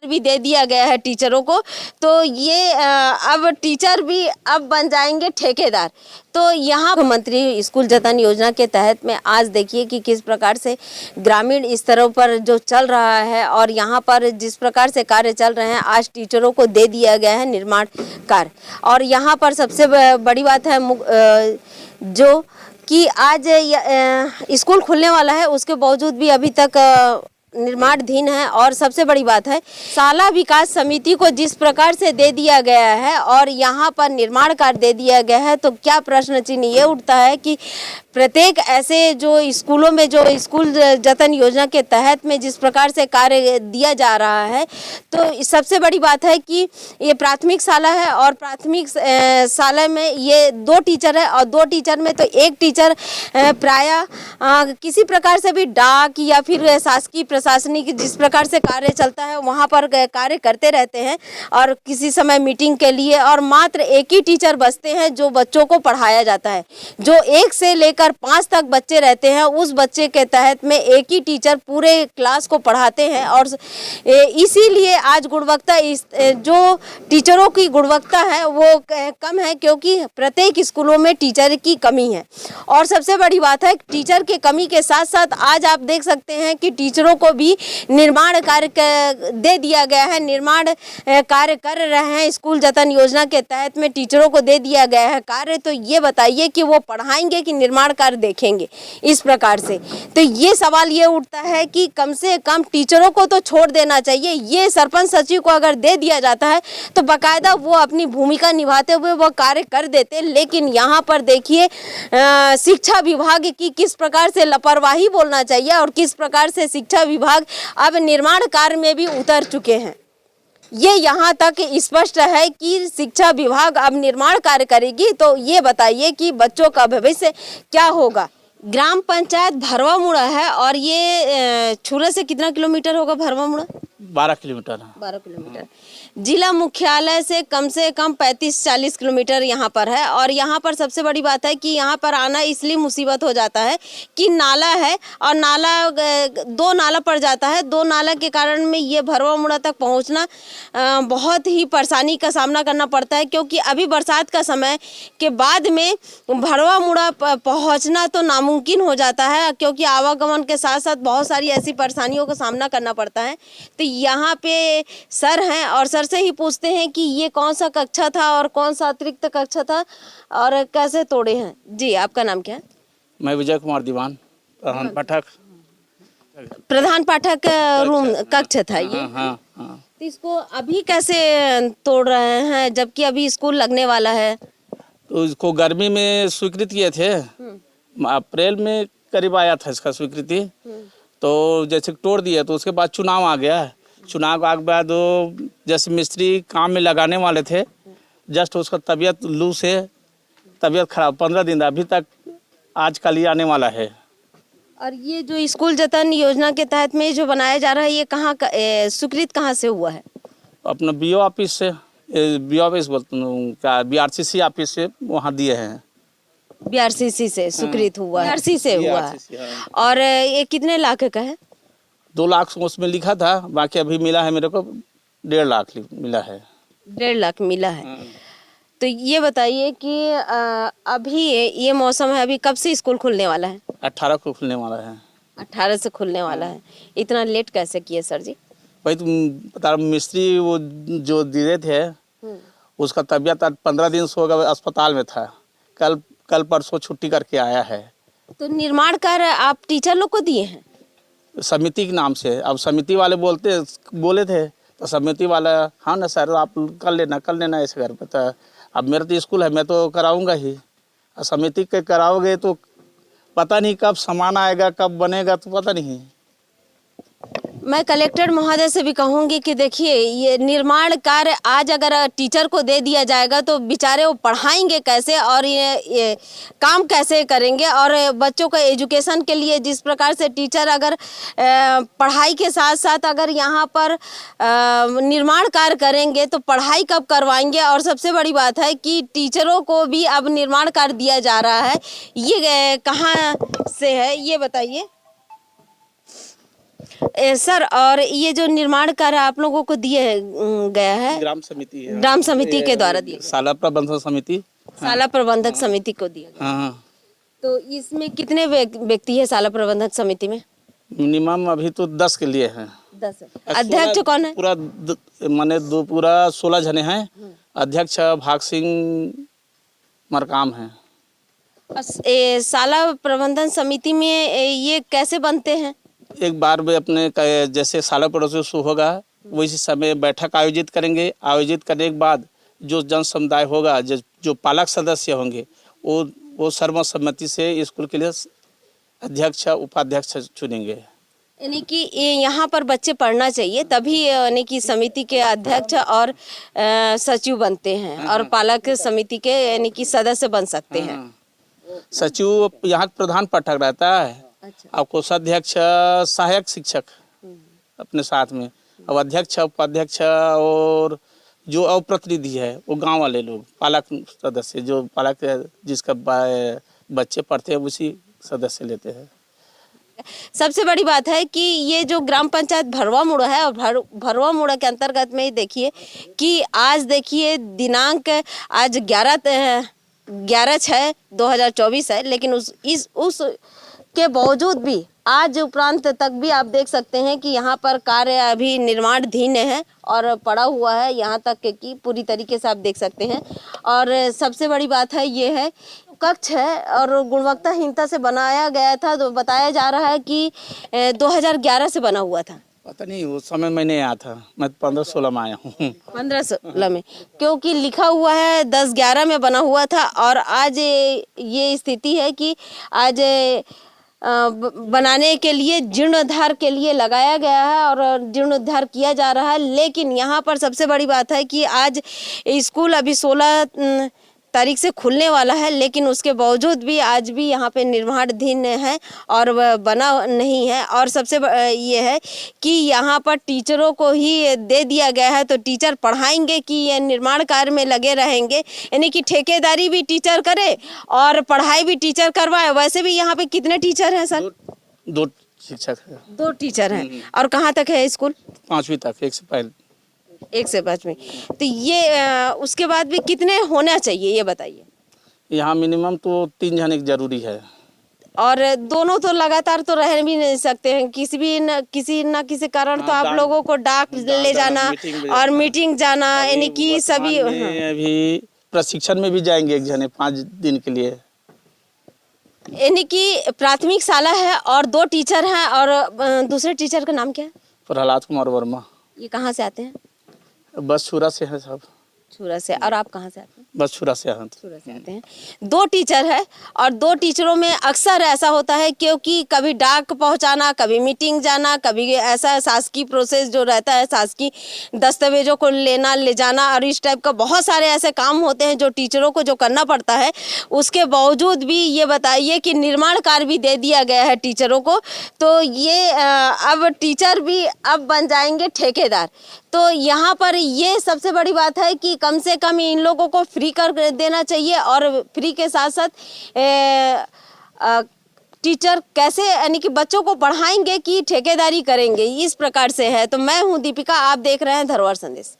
भी दे दिया गया है टीचरों को, तो ये अब टीचर भी अब बन जाएंगे ठेकेदार। तो यहाँ मंत्री स्कूल जतन योजना के तहत में आज देखिए कि किस प्रकार से ग्रामीण स्तरों पर जो चल रहा है और यहाँ पर जिस प्रकार से कार्य चल रहे हैं, आज टीचरों को दे दिया गया है निर्माण कार्य। और यहाँ पर सबसे बड़ी बात है जो कि आज स्कूल खुलने वाला है, उसके बावजूद भी अभी तक निर्माणाधीन है। और सबसे बड़ी बात है शाला विकास समिति को जिस प्रकार से दे दिया गया है और यहाँ पर निर्माण कार्य दे दिया गया है, तो क्या प्रश्न चिन्ह ये उठता है कि प्रत्येक ऐसे जो स्कूलों में जो स्कूल जतन योजना के तहत में जिस प्रकार से कार्य दिया जा रहा है, तो सबसे बड़ी बात है कि ये प्राथमिक शाला है और प्राथमिक शाला में ये 2 टीचर है और 2 टीचर में तो एक टीचर प्रायः किसी प्रकार से भी डाक या फिर शासकीय प्रशासनिक जिस प्रकार से कार्य चलता है वहाँ पर कार्य करते रहते हैं और किसी समय मीटिंग के लिए, और मात्र एक ही टीचर बचते हैं जो बच्चों को पढ़ाया जाता है। जो 1 से लेकर 5 तक बच्चे रहते हैं, उस बच्चे के तहत में एक ही टीचर पूरे क्लास को पढ़ाते हैं। और इसीलिए आज गुणवत्ता जो टीचरों की गुणवत्ता है वो कम है, क्योंकि प्रत्येक स्कूलों में टीचर की कमी है। और सबसे बड़ी बात है टीचर की कमी के साथ साथ आज आप देख सकते हैं कि टीचरों को भी निर्माण कार्य दे दिया गया है, निर्माण कार्य कर रहे हैं स्कूल जतन योजना के तहत में टीचरों को दे दिया गया है कार्य। तो ये बताइए कि वो पढ़ाएंगे कि निर्माण कार्य देखेंगे इस प्रकार से? तो ये सवाल ये उठता है कि कम से कम टीचरों को तो छोड़ देना चाहिए। ये सरपंच सचिव को अगर दे दिया जाता है तो बाकायदा वो अपनी भूमिका निभाते हुए वो कार्य कर देते, लेकिन यहाँ पर देखिए शिक्षा विभाग की किस प्रकार से लापरवाही बोलना चाहिए और किस प्रकार से शिक्षा विभाग अब निर्माण कार्य में भी उतर चुके हैं। ये यहाँ तक स्पष्ट है कि शिक्षा विभाग अब निर्माण कार्य करेगी, तो ये बताइए कि बच्चों का भविष्य क्या होगा। ग्राम पंचायत भरवा मुड़ा है और ये छुरा से कितना किलोमीटर होगा भरवा मुड़ा? 12 किलोमीटर। 12 किलोमीटर। जिला मुख्यालय से कम 35-40 किलोमीटर यहाँ पर है। और यहाँ पर सबसे बड़ी बात है कि यहाँ पर आना इसलिए मुसीबत हो जाता है कि नाला है और नाला 2 नाला पड़ जाता है। 2 नाला के कारण में ये भरवा मुड़ा तक पहुँचना बहुत ही परेशानी का सामना करना पड़ता है, क्योंकि अभी बरसात का समय के बाद में भरवा मुड़ा पहुँचना तो नामुमकिन हो जाता है, क्योंकि आवागमन के साथ साथ बहुत सारी ऐसी परेशानियों का सामना करना पड़ता है। तो यहाँ पे सर हैं और सर से ही पूछते हैं कि ये कौन सा कक्षा था और कौन सा अतिरिक्त कक्षा था और कैसे तोड़े हैं। जी, आपका नाम क्या है? मैं विजय कुमार दीवान, प्रधान पाठक रूम कक्ष था ये। हाँ। तो इसको अभी कैसे तोड़ रहे हैं जबकि अभी स्कूल लगने वाला है? तो इसको गर्मी में स्वीकृत किए थे, अप्रैल में करीब आया था इसका स्वीकृति, तो जैसे तोड़ दिया तो उसके बाद चुनाव आ गया। चुनाव के बाद जैसे मिस्त्री काम में लगाने वाले थे, जस्ट उसका तबीयत लू से तबीयत खराब 15 दिन अभी तक आज कल ही आने वाला है। और ये जो स्कूल जतन योजना के तहत में जो बनाया जा रहा है ये कहाँ का स्वीकृत कहाँ से हुआ है? अपना बीओ ऑफिस से, बीओ ऑफिस बोलते क्या बीआरसीसी ऑफिस से वहाँ दिए हैं। बीआरसीसी से स्वीकृत हुआ है, बीआरसी से हुआ है। और ये कितने लाख का है? 2 लाख उसमें लिखा था, बाकी अभी मिला है मेरे को 1.5 लाख मिला है। 1.5 लाख मिला है। तो ये बताइए कि अभी ये मौसम है, अभी कब से स्कूल खुलने वाला है? 18 को खुलने वाला है। 18 से खुलने वाला है। इतना लेट कैसे किए सर जी? भाई तुम बता, मिस्त्री वो जो दिए थे उसका तबीयत 15 दिन से होगा अस्पताल में था, कल परसों छुट्टी करके आया है। तो निर्माण कार्य आप टीचर लोग को दिए हैं? समिति के नाम से। अब समिति वाले बोले थे तो समिति वाला हाँ ना सर आप कर लेना ऐसे घर पे। तो अब मेरा तो स्कूल है, मैं तो कराऊंगा ही। समिति के कराओगे तो पता नहीं कब सामान आएगा, कब बनेगा, तो पता नहीं। मैं कलेक्टर महोदय से भी कहूँगी कि देखिए ये निर्माण कार्य आज अगर टीचर को दे दिया जाएगा तो बेचारे वो पढ़ाएंगे कैसे और ये काम कैसे करेंगे। और बच्चों का एजुकेशन के लिए जिस प्रकार से टीचर अगर पढ़ाई के साथ साथ अगर यहाँ पर निर्माण कार्य करेंगे तो पढ़ाई कब करवाएंगे। और सबसे बड़ी बात है कि टीचरों को भी अब निर्माण कार्य दिया जा रहा है, ये कहाँ से है ये बताइए। सर, और ये जो निर्माण कार्य आप लोगों को दिए गया है, ग्राम समिति है, ग्राम समिति के द्वारा दिए गए, शाला प्रबंधन समिति। शाला प्रबंधक समिति को दिया गया। हाँ, तो इसमें कितने व्यक्ति है शाला प्रबंधक समिति में? मिनिमम अभी तो 10 के लिए है। 10 अध्यक्ष कौन है? पूरा माने पूरा 16 जने हैं। अध्यक्ष भाग सिंह मरकाम है। शाला प्रबंधन समिति में ये कैसे बनते हैं? एक बार वे अपने जैसे शाला पड़ोसी होगा वैसे समय बैठक आयोजित करेंगे। आयोजित करने के बाद जो जन समुदाय होगा, जो पालक सदस्य होंगे, वो सर्वसम्मति से स्कूल के लिए अध्यक्ष उपाध्यक्ष चुनेंगे। यानी कि यहाँ पर बच्चे पढ़ना चाहिए, तभी यानी कि समिति के अध्यक्ष और सचिव बनते हैं और पालक समिति के यानी कि सदस्य बन सकते हैं। सचिव यहाँ प्रधान पाठक रहता है। अच्छा। और कोषाध्यक्ष सहायक शिक्षक अपने साथ में, अब अध्यक्ष उपाध्यक्ष और जो अप्रतिनिधि है वो गांव वाले लोग, पालक सदस्य, जो पालक जिसका बच्चे पढ़ते हैं उसी सदस्य लेते हैं। सबसे बड़ी बात है कि ये जो ग्राम पंचायत भरवा मुड़ा है, और भरवा मुड़ा के अंतर्गत में देखिए कि आज देखिए दिनांक आज 11/6/2024 है, लेकिन उस के बावजूद भी आज उपरांत तक भी आप देख सकते हैं कि यहाँ पर कार्य अभी निर्माणाधीन है और पड़ा हुआ है, यहाँ तक कि पूरी तरीके से आप देख सकते हैं। और सबसे बड़ी बात है ये है कक्ष है और गुणवत्ताहीनता से बनाया गया था। तो बताया जा रहा है कि 2011 से बना हुआ था। पता नहीं उस समय मैं नहीं आया था, मैं 15-16 में आया हूँ। 15-16 में, क्योंकि लिखा हुआ है 10-11 में बना हुआ था और आज ये स्थिति है कि आज बनाने के लिए जीर्णोद्धार के लिए लगाया गया है और जीर्णोद्धार किया जा रहा है। लेकिन यहाँ पर सबसे बड़ी बात है कि आज स्कूल अभी 16 तारीख से खुलने वाला है, लेकिन उसके बावजूद भी आज भी यहाँ पे निर्माणाधीन है और वह बना नहीं है। और सबसे ये है कि यहाँ पर टीचरों को ही दे दिया गया है, तो टीचर पढ़ाएंगे कि ये निर्माण कार्य में लगे रहेंगे, यानी कि ठेकेदारी भी टीचर करे और पढ़ाई भी टीचर करवाए। वैसे भी यहाँ पे कितने टीचर हैं सर? दो शिक्षक है। 2 टीचर हैं। और कहाँ तक है स्कूल? 5वीं तक, 1 से पहले 1 से 5वीं। तो ये उसके बाद भी कितने होना चाहिए ये बताइए? यहाँ मिनिमम तो 3 जने जरूरी है। और दोनों तो लगातार तो रह भी नहीं सकते हैं, किसी न किसी कारण तो आप लोगों को डाक ले जाना और मीटिंग जाना, यानी कि सभी अभी प्रशिक्षण में भी जाएंगे 1 जने 5 दिन के लिए। यानी कि प्राथमिक शाला है और 2 टीचर हैं। और दूसरे टीचर का नाम क्या है? प्रहलाद कुमार वर्मा। ये कहाँ से आते हैं? बस छुरा से है सब। छुरा से। और आप कहाँ से आते हैं? बस छुरा से हैं। छुरा से आते हैं। 2 टीचर है और 2 टीचरों में अक्सर ऐसा होता है क्योंकि कभी डाक पहुंचाना, कभी मीटिंग जाना, कभी ऐसा शासकीय प्रोसेस जो रहता है, शासकीय दस्तावेजों को लेना ले जाना, और इस टाइप का बहुत सारे ऐसे काम होते हैं जो टीचरों को जो करना पड़ता है। उसके बावजूद भी ये बताइए कि निर्माण कार्य भी दे दिया गया है टीचरों को, तो ये अब टीचर भी अब बन जाएंगे ठेकेदार। तो यहाँ पर ये सबसे बड़ी बात है कि कम से कम इन लोगों को फ्री कर देना चाहिए। और फ्री के साथ साथ टीचर कैसे यानी कि बच्चों को पढ़ाएंगे कि ठेकेदारी करेंगे, इस प्रकार से है। तो मैं हूँ दीपिका, आप देख रहे हैं धरोहर संदेश।